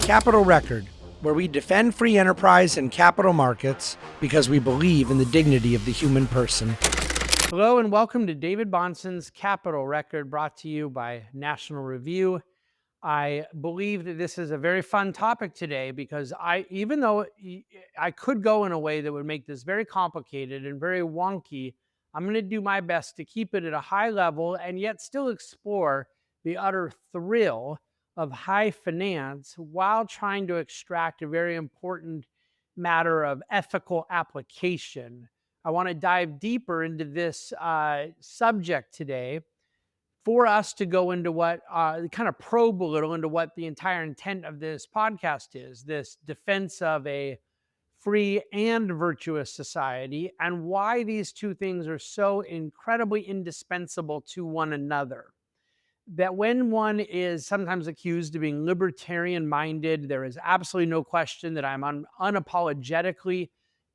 Capital Record, where we defend free enterprise and capital markets because we believe in the dignity of the human person. Hello and welcome to David Bonson's Capital Record, brought to you by National Review. I believe that this is a very fun topic today because even though I could go in a way that would make this very complicated and very wonky, I'm going to do my best to keep it at a high level and yet still explore the utter thrill of high finance while trying to extract a very important matter of ethical application. I want to dive deeper into this subject today for us to go into what kind of probe a little into what the entire intent of this podcast is, this defense of a free and virtuous society, and why these two things are so incredibly indispensable to one another. That when one is sometimes accused of being libertarian minded, there is absolutely no question that I'm unapologetically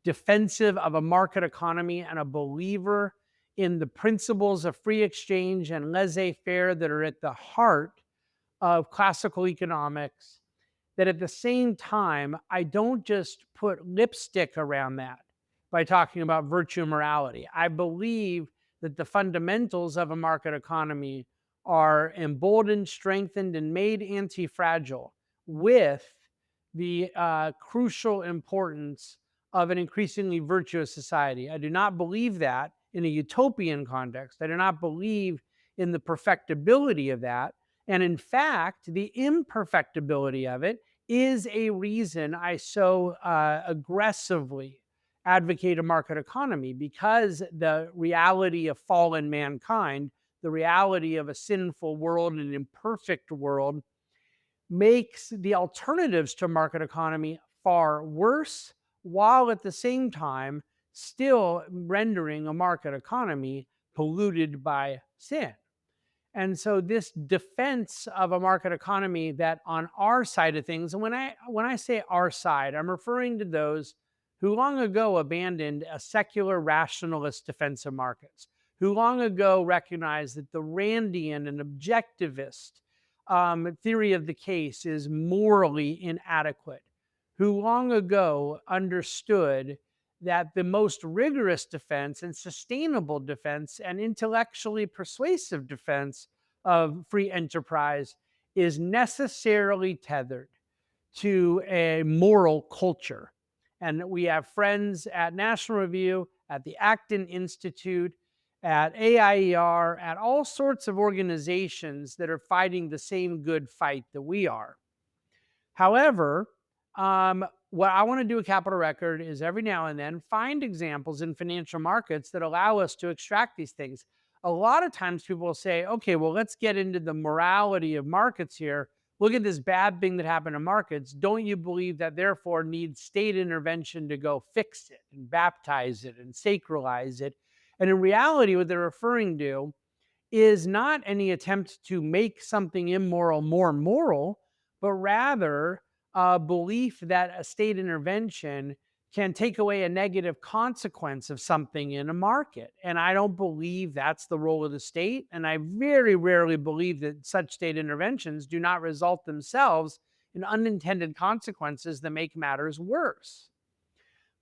defensive of a market economy and a believer in the principles of free exchange and laissez-faire that are at the heart of classical economics. That at the same time, I don't just put lipstick around that by talking about virtue and morality. I believe that the fundamentals of a market economy are emboldened, strengthened, and made anti-fragile with the crucial importance of an increasingly virtuous society. I do not believe that in a utopian context. I do not believe in the perfectibility of that. And in fact, the imperfectibility of it is a reason I so aggressively advocate a market economy, because the reality of fallen mankind, the reality of a sinful world and an imperfect world, makes the alternatives to market economy far worse, while at the same time still rendering a market economy polluted by sin. And so this defense of a market economy that on our side of things, and when I say our side, I'm referring to those who long ago abandoned a secular rationalist defense of markets, who long ago recognized that the Randian and objectivist theory of the case is morally inadequate, who long ago understood that the most rigorous defense and sustainable defense and intellectually persuasive defense of free enterprise is necessarily tethered to a moral culture. And we have friends at National Review, at the Acton Institute, at AIER, at all sorts of organizations that are fighting the same good fight that we are. However, what I want to do at Capital Record is every now and then find examples in financial markets that allow us to extract these things. A lot of times people will say, okay, well, let's get into the morality of markets here. Look at this bad thing that happened in markets. Don't you believe that therefore needs state intervention to go fix it and baptize it and sacralize it? And in reality, what they're referring to is not any attempt to make something immoral more moral, but rather a belief that a state intervention can take away a negative consequence of something in a market. And I don't believe that's the role of the state. And I very rarely believe that such state interventions do not result themselves in unintended consequences that make matters worse.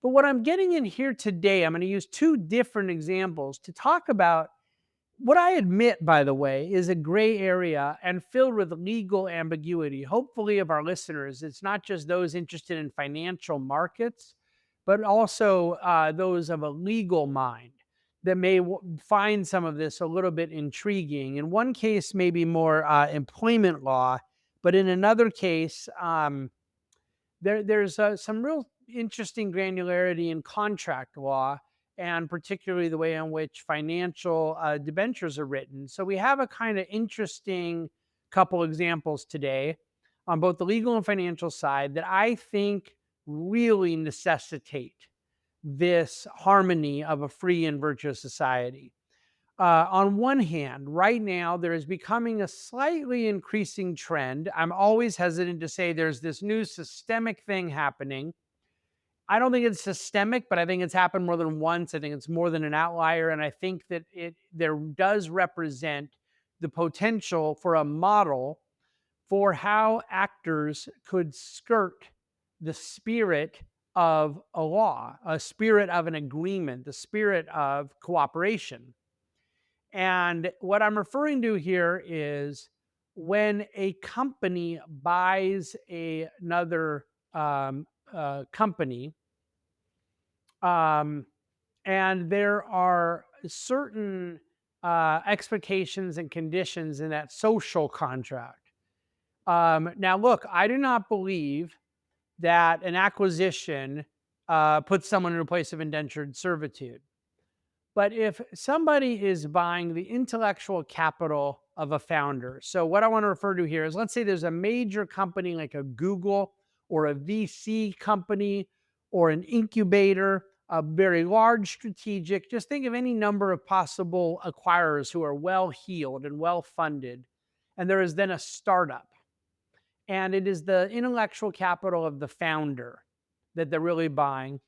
But what I'm getting in here today, I'm going to use two different examples to talk about what I admit, by the way, is a gray area and filled with legal ambiguity. Hopefully, of our listeners, it's not just those interested in financial markets, but also those of a legal mind that may find some of this a little bit intriguing. In one case, maybe more employment law, but in another case, there's some real interesting granularity in contract law, and particularly the way in which financial debentures are written. So we have a kind of interesting couple examples today on both the legal and financial side that I think really necessitate this harmony of a free and virtuous society. On one hand, right now, there is becoming a slightly increasing trend. I'm always hesitant to say there's this new systemic thing happening. I don't think it's systemic, but I think it's happened more than once. I think it's more than an outlier. And I think that there does represent the potential for a model for how actors could skirt the spirit of a law, a spirit of an agreement, the spirit of cooperation. And what I'm referring to here is when a company buys another company, um, and there are certain expectations and conditions in that social contract. Now, look, I do not believe that an acquisition puts someone in a place of indentured servitude. But if somebody is buying the intellectual capital of a founder, so what I want to refer to here is, let's say there's a major company like a Google or a VC company or an incubator, a very large strategic. Just think of any number of possible acquirers who are well heeled and well funded. And there is then a startup, and it is the intellectual capital of the founder that they're really buying.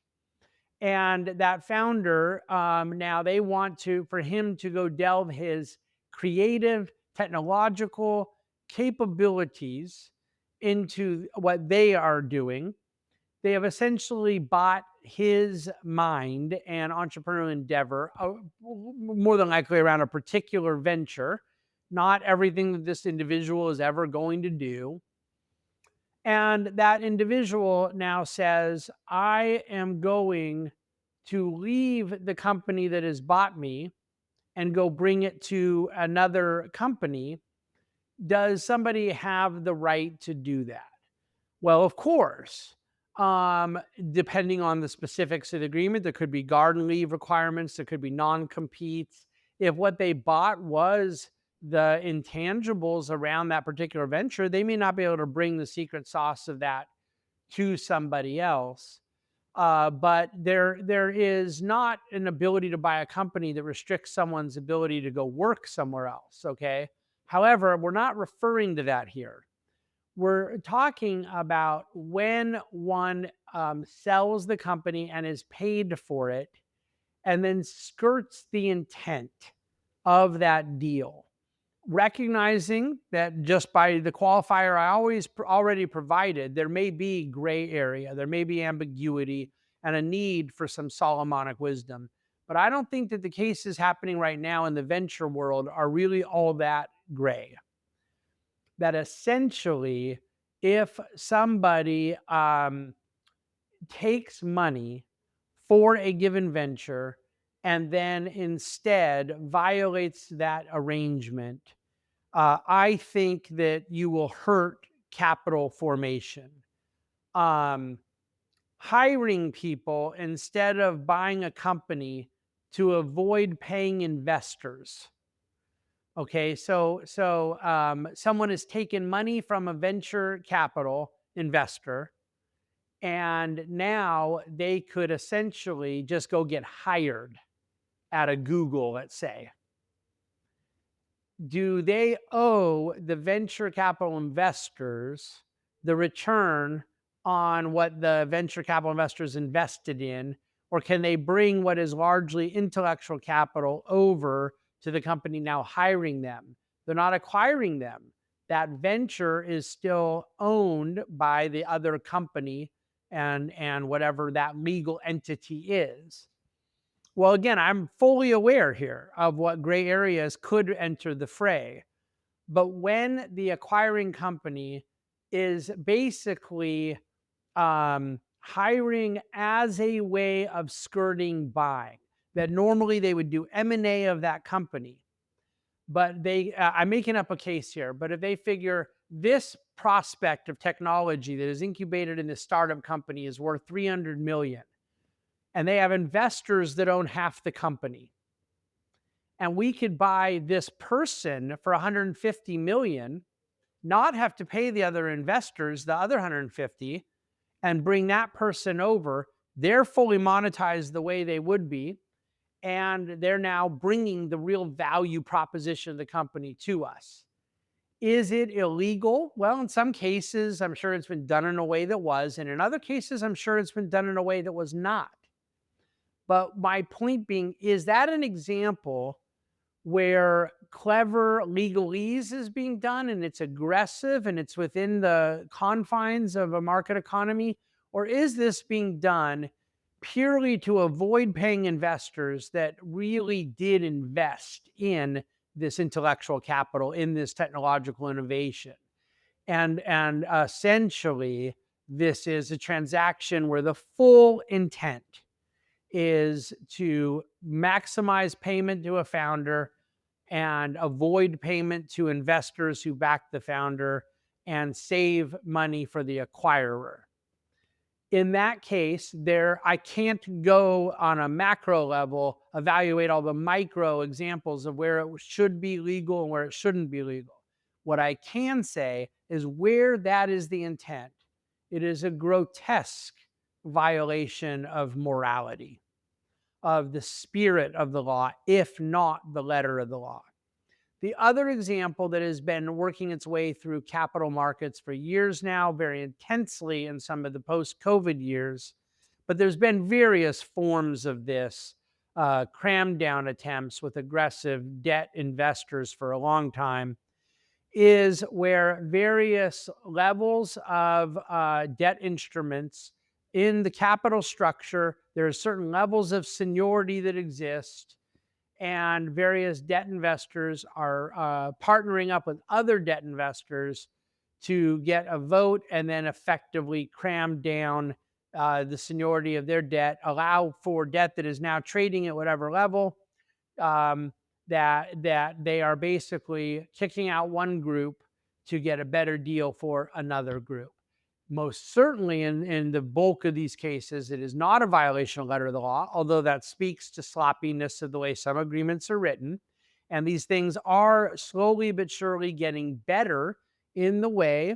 And that founder, now they want to, for him to go delve his creative technological capabilities into what they are doing. They have essentially bought his mind and entrepreneurial endeavor, more than likely around a particular venture, not everything that this individual is ever going to do. And that individual now says, I am going to leave the company that has bought me and go bring it to another company. Does somebody have the right to do that? Well, of course. Depending on the specifics of the agreement, there could be garden leave requirements, there could be non-competes. If what they bought was the intangibles around that particular venture, they may not be able to bring the secret sauce of that to somebody else. But there is not an ability to buy a company that restricts someone's ability to go work somewhere else. Okay. However, we're not referring to that here. We're talking about when one sells the company and is paid for it, and then skirts the intent of that deal, recognizing that just by the qualifier I already provided, there may be gray area, there may be ambiguity and a need for some Solomonic wisdom. But I don't think that the cases happening right now in the venture world are really all that gray. That essentially, if somebody takes money for a given venture and then instead violates that arrangement, I think that you will hurt capital formation. Hiring people instead of buying a company to avoid paying investors. Okay, so someone has taken money from a venture capital investor, and now they could essentially just go get hired at a Google, let's say. Do they owe the venture capital investors the return on what the venture capital investors invested in? Or can they bring what is largely intellectual capital over to the company now hiring them? They're not acquiring them. That venture is still owned by the other company and whatever that legal entity is. Well, again, I'm fully aware here of what gray areas could enter the fray. But when the acquiring company is basically hiring as a way of skirting buying, that normally they would do M&A of that company, but I'm making up a case here, but if they figure this prospect of technology that is incubated in this startup company is worth 300 million, and they have investors that own half the company, and we could buy this person for 150 million, not have to pay the other investors the other 150, and bring that person over. They're fully monetized the way they would be, and they're now bringing the real value proposition of the company to us. Is it illegal? Well, in some cases, I'm sure it's been done in a way that was, and in other cases, I'm sure it's been done in a way that was not. But my point being, is that an example where clever legalese is being done and it's aggressive and it's within the confines of a market economy? Or is this being done purely to avoid paying investors that really did invest in this intellectual capital, in this technological innovation? And essentially, this is a transaction where the full intent is to maximize payment to a founder and avoid payment to investors who back the founder and save money for the acquirer. In that case, I can't go on a macro level, evaluate all the micro examples of where it should be legal and where it shouldn't be legal. What I can say is where that is the intent, it is a grotesque violation of morality, of the spirit of the law, if not the letter of the law. The other example that has been working its way through capital markets for years now, very intensely in some of the post-COVID years, but there's been various forms of this cram down attempts with aggressive debt investors for a long time, is where various levels of debt instruments in the capital structure, there are certain levels of seniority that exist, and various debt investors are partnering up with other debt investors to get a vote and then effectively cram down the seniority of their debt, allow for debt that is now trading at whatever level, um, that they are basically kicking out one group to get a better deal for another group. Most certainly in the bulk of these cases, it is not a violation of letter of the law, although that speaks to sloppiness of the way some agreements are written. And these things are slowly but surely getting better in the way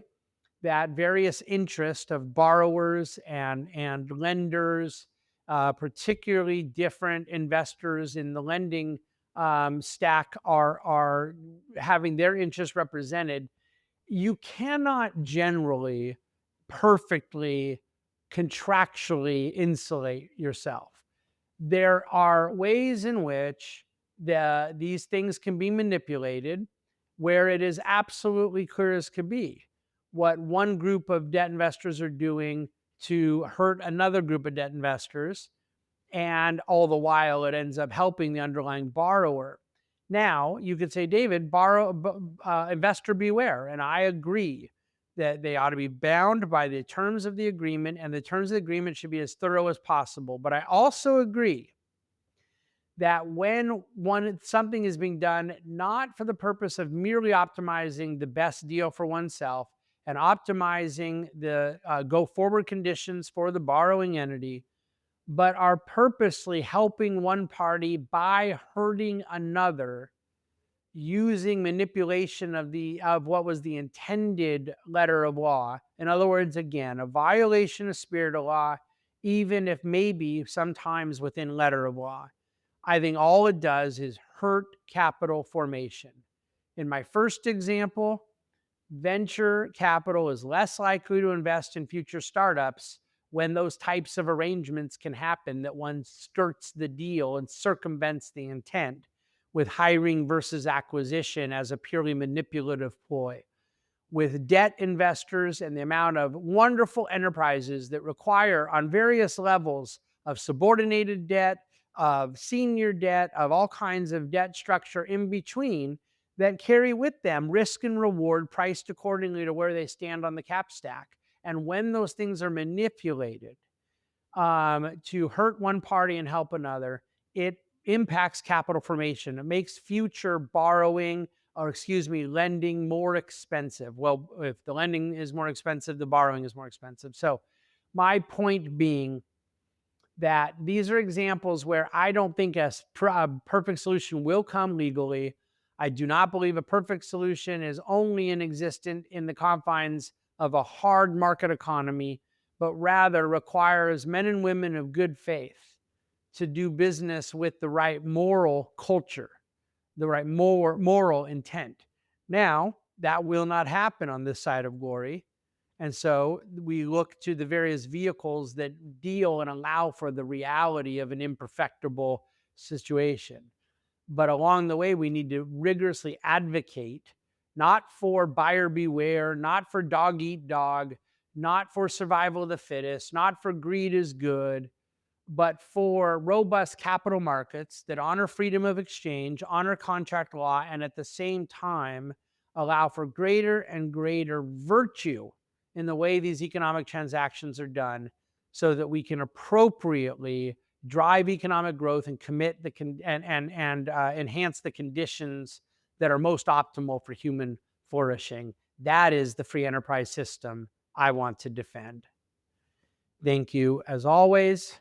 that various interests of borrowers and lenders, particularly different investors in the lending stack, are having their interests represented. You cannot generally perfectly contractually insulate yourself. There are ways in which these things can be manipulated where it is absolutely clear as could be what one group of debt investors are doing to hurt another group of debt investors, and all the while it ends up helping the underlying borrower. Now, you could say, David, investor beware. And I agree that they ought to be bound by the terms of the agreement, and the terms of the agreement should be as thorough as possible. But I also agree that when something is being done not for the purpose of merely optimizing the best deal for oneself and optimizing the go forward conditions for the borrowing entity, but are purposely helping one party by hurting another, using manipulation of what was the intended letter of law. In other words, again, a violation of spirit of law, even if maybe sometimes within letter of law. I think all it does is hurt capital formation. In my first example, venture capital is less likely to invest in future startups when those types of arrangements can happen, that one skirts the deal and circumvents the intent with hiring versus acquisition as a purely manipulative ploy. With debt investors and the amount of wonderful enterprises that require on various levels of subordinated debt, of senior debt, of all kinds of debt structure in between, that carry with them risk and reward priced accordingly to where they stand on the cap stack. And when those things are manipulated to hurt one party and help another, it impacts capital formation. It makes future borrowing, or excuse me, lending more expensive. Well, if the lending is more expensive, the borrowing is more expensive. So my point being that these are examples where I don't think a perfect solution will come legally. I do not believe a perfect solution is only existent in the confines of a hard market economy, but rather requires men and women of good faith to do business with the right moral culture, the right moral intent. Now, that will not happen on this side of glory. And so we look to the various vehicles that deal and allow for the reality of an imperfectible situation. But along the way, we need to rigorously advocate not for buyer beware, not for dog eat dog, not for survival of the fittest, not for greed is good, but for robust capital markets that honor freedom of exchange, honor contract law, and at the same time allow for greater and greater virtue in the way these economic transactions are done, so that we can appropriately drive economic growth and commit and enhance the conditions that are most optimal for human flourishing. That is the free enterprise system I want to defend. Thank you, as always,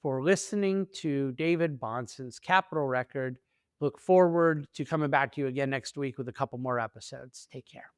for listening to David Bonson's Capital Record. Look forward to coming back to you again next week with a couple more episodes. Take care.